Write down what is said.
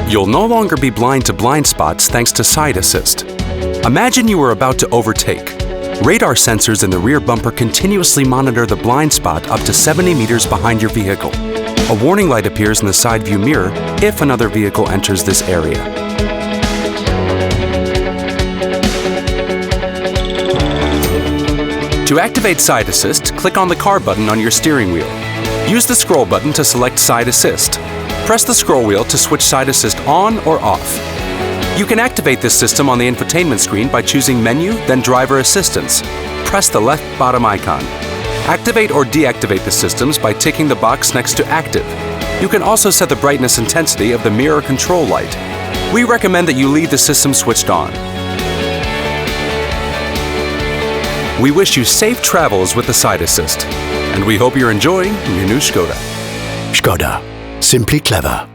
You'll no longer be blind to blind spots thanks to side assist. Imagine you were about to overtake. Radar sensors in the rear bumper continuously monitor the blind spot up to 70 meters behind your vehicle. A warning light appears in the side view mirror if another vehicle enters this area. To activate side assist, click on the car button on your steering wheel. Use the scroll button to select side assist. Press the scroll wheel to switch side assist on or off. You can activate this system on the infotainment screen by choosing Menu, then Driver Assistance. Press the left bottom icon. Activate or deactivate the systems by ticking the box next to Active. You can also set the brightness intensity of the mirror control light. We recommend that you leave the system switched on. We wish you safe travels with the side assist, and we hope you're enjoying your new ŠKODA. ŠKODA. Simply clever.